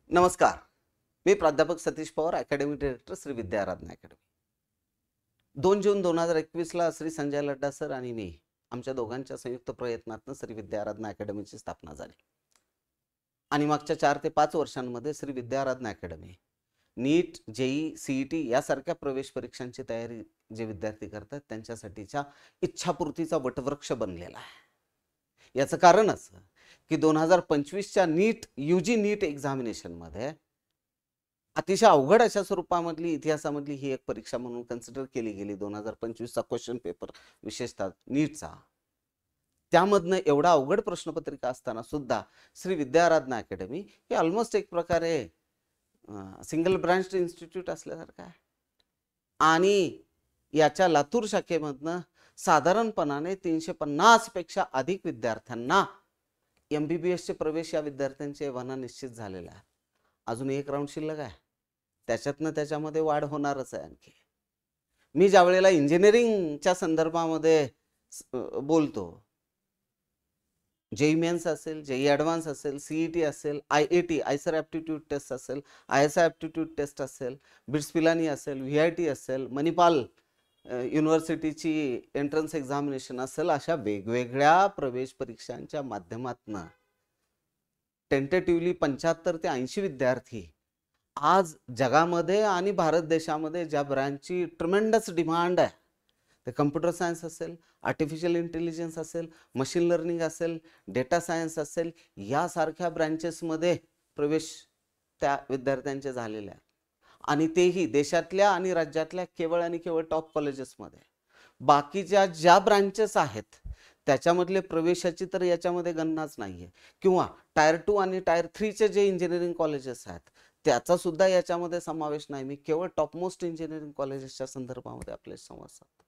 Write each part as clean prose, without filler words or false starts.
नमस्कार. मी प्राध्यापक Satish Pawar, academic director Shri विद्या आराधना academy. 2 जून 2021 ला श्री संजय लड्डा सर आणि मी आमच्या दोघांच्या संयुक्त प्रयत्नातून श्री विद्या आराधना अकॅडमीची स्थापना झाली. आणि मागच्या 4 ते 5 वर्षांमध्ये श्री विद्या आराधना अकॅडमी नीट, जेई, सीईटी यासारख्या प्रवेश परीक्षांची तयारी जे विद्यार्थी करतात त्यांच्यासाठीच्या इच्छापूर्तीचा वटवृक्ष बनलेला आहे. याचं कारण असं की 2025च्या नीट यूजी नीट एक्झामिनेशन मध्ये अतिशय अवघड अशा स्वरूपामधली इतिहासामधली ही एक परीक्षा म्हणून कन्सिडर केली गेली. 2025चा क्वेश्चन पेपर विशेषतः नीटचा, त्यामधनं एवढा अवघड प्रश्नपत्रिका असताना सुद्धा श्री विद्या आराधना अकॅडमी हे ऑलमोस्ट एक प्रकारे सिंगल ब्रांच इन्स्टिट्यूट असल्यासारखं आहे. आणि याच्या लातूर शाखेमधनं साधारणपणाने 350 पेक्षा अधिक विद्यार्थ्यांना MBBS चे प्रवेश या विद्यार्थ्यांचे एव्हाना निश्चित झालेला आहे. अजून एक राऊंड शिल्लक आहे, त्याच्यातनं त्याच्यामध्ये वाढ होणारच आहे. आणखी मी ज्या वेळेला इंजिनिअरिंगच्या संदर्भामध्ये बोलतो, जेई मेन्स असेल, जेई ॲडव्हान्स असेल, सीईटी असेल, IAT आयसर ॲप्टिट्यूड टेस्ट असेल, ISI ॲप्टिट्यूड टेस्ट असेल, बिट्स पिलानी असेल, VIT असेल, मणिपाल युनिव्हर्सिटीची एंट्रन्स एक्झामिनेशन असेल, अशा वेगवेगळ्या प्रवेश परीक्षांच्या माध्यमातून टेंटेटिव्हली 75 ते 80 विद्यार्थी आज जगामध्ये आणि भारत देशामध्ये ज्या ब्रँचची ट्रिमेंडस डिमांड आहे, ते कम्प्युटर सायन्स असेल, आर्टिफिशियल इंटेलिजन्स असेल, मशीन लर्निंग असेल, डेटा सायन्स असेल, यासारख्या ब्रँचेसमध्ये प्रवेश त्या विद्यार्थ्यांचे झालेले आहेत. आणि तेही देशातल्या आणि राज्यातल्या केवळ आणि केवळ टॉप कॉलेजेसमध्ये. बाकीच्या ज्या ब्रँचेस आहेत त्याच्यामधले प्रवेशाची तर याच्यामध्ये गणनाच नाहीये. किंवा टायर 2 आणि टायर 3चे जे इंजिनिअरिंग कॉलेजेस आहेत त्याचा सुद्धा याच्यामध्ये समावेश नाही. मी केवळ टॉपमोस्ट इंजिनिअरिंग कॉलेजेसच्या संदर्भामध्ये आपले संवाद साधतो.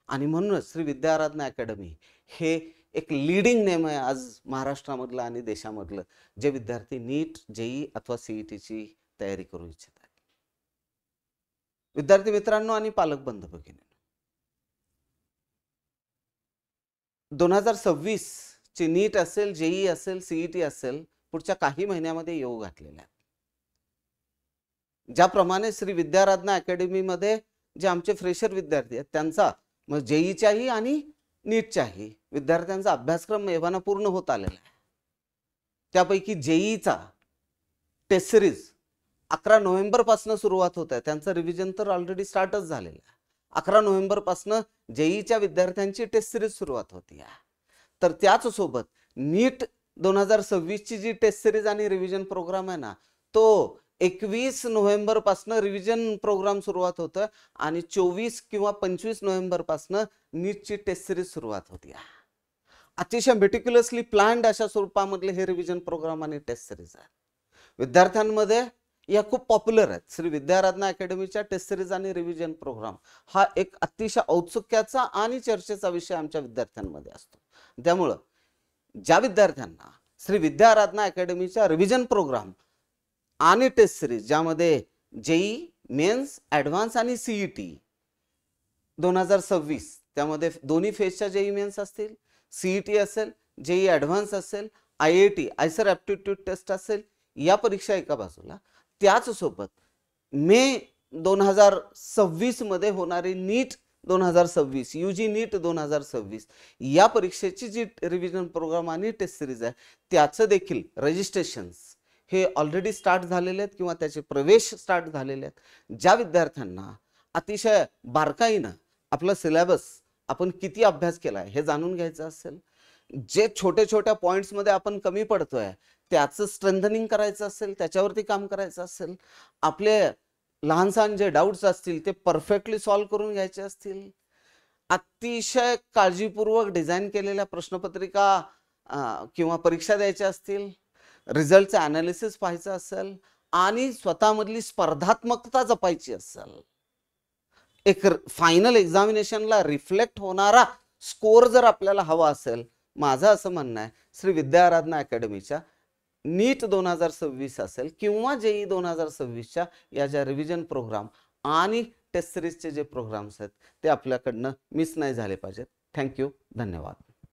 आणि म्हणूनच श्री विद्या आराधना अकॅडमी हे एक लीडिंग नेम आहे आज महाराष्ट्रामधलं आणि देशामधलं, जे विद्यार्थी नीट, जेई अथवा सीईटीची तयारी करू इच्छित आहेत. विद्यार्थी मित्रांनो आणि पालक बंधू भगिनी, 2026 ची नीट असेल, जेई असेल, सीईटी असेल, पुढच्या काही महिन्यामध्ये येऊ घातलेल्या आहेत. ज्याप्रमाणे श्री विद्या आराधना अकॅडमीमध्ये जे आमचे फ्रेशर विद्यार्थी आहेत त्यांचा मग जेईच्याही आणि नीटच्याही विद्यार्थ्यांचा अभ्यासक्रम एव्हाना पूर्ण होत आलेला आहे. त्यापैकी जेईचा टेस्ट सिरीज 11 नोव्हेंबर पासून सुरुवात होत आहे. त्यांचं रिव्हिजन तर ऑलरेडी स्टार्टच झालेलं आहे. 11 नोव्हेंबर पासून जेईच्या विद्यार्थ्यांची टेस्ट सिरीज सुरुवात होती आहे. तर त्याच सोबत नीट 2026 ची जी टेस्ट सिरीज आणि रिव्हिजन प्रोग्राम आहे ना, तो 21 नोव्हेंबर पासून रिव्हिजन प्रोग्राम सुरुवात होतोय आणि 24 किंवा 25 नोव्हेंबर पासून नीटची टेस्ट सिरीज सुरुवात होती आहे. अतिशय मेटिक्युलसली प्लॅन्ड अशा स्वरूपामधले हे रिव्हिजन प्रोग्राम आणि टेस्ट सिरीज आहे. विद्यार्थ्यांमध्ये या खूप पॉप्युलर आहेत. श्री विद्या आराधना अकॅडमीच्या टेस्ट सिरीज आणि रिव्हिजन प्रोग्राम हा एक अतिशय औत्सुक्याचा आणि चर्चेचा विषय आमच्या विद्यार्थ्यांमध्ये असतो. त्यामुळं ज्या विद्यार्थ्यांना श्री विद्या आराधना अकॅडमीच्या रिव्हिजन प्रोग्राम आणि टेस्ट सिरीज, ज्यामध्ये जेई मेन्स, ॲडव्हान्स आणि सीईटी 2026, त्यामध्ये दोन्ही फेजच्या जेई मेन्स असतील, सीईटी असेल, जेई ॲडव्हान्स असेल, IAT आयसर ॲप्टिट्यूड टेस्ट असेल, या परीक्षा एका बाजूला, त्याच सोबत मे 2026 मध्ये होणारी नीट 2026 यूजी नीट 2026 या परीक्षेची जी रिव्हिजन प्रोग्राम आणि टेस्ट सिरीज आहे त्याचं देखील रजिस्ट्रेशन्स हे ऑलरेडी स्टार्ट झालेले आहेत किंवा त्याचे प्रवेश स्टार्ट झालेले आहेत. ज्या विद्यार्थ्यांना अतिशय बारकाईनं आपलं सिलेबस आपण किती अभ्यास केला आहे हे जाणून घ्यायचं असेल, जे छोट्या छोट्या पॉइंट्समध्ये आपण कमी पडतोय त्याचं स्ट्रेंथनिंग करायचं असेल, त्याच्यावरती काम करायचं असेल, आपले लहान सहान जे डाऊट्स असतील ते परफेक्टली सॉल्व्ह करून घ्यायचे असतील, अतिशय काळजीपूर्वक डिझाईन केलेल्या प्रश्नपत्रिका किंवा परीक्षा द्यायच्या असतील, रिझल्टचं ॲनालिसिस पाहायचं असेल आणि स्वतःमधली स्पर्धात्मकता जपायची असेल, एक फायनल एक्झामिनेशनला रिफ्लेक्ट होणारा स्कोर जर आपल्याला हवा असेल, माझं असं म्हणणं आहे श्री विद्या आराधना अकॅडमीच्या नीट 2026 असेल किंवा जेई 2026च्या या ज्या रिव्हिजन प्रोग्राम आणि टेस्ट सिरीजचे जे प्रोग्राम्स आहेत ते आपल्याकडनं मिस नाही झाले पाहिजेत. थँक्यू, धन्यवाद.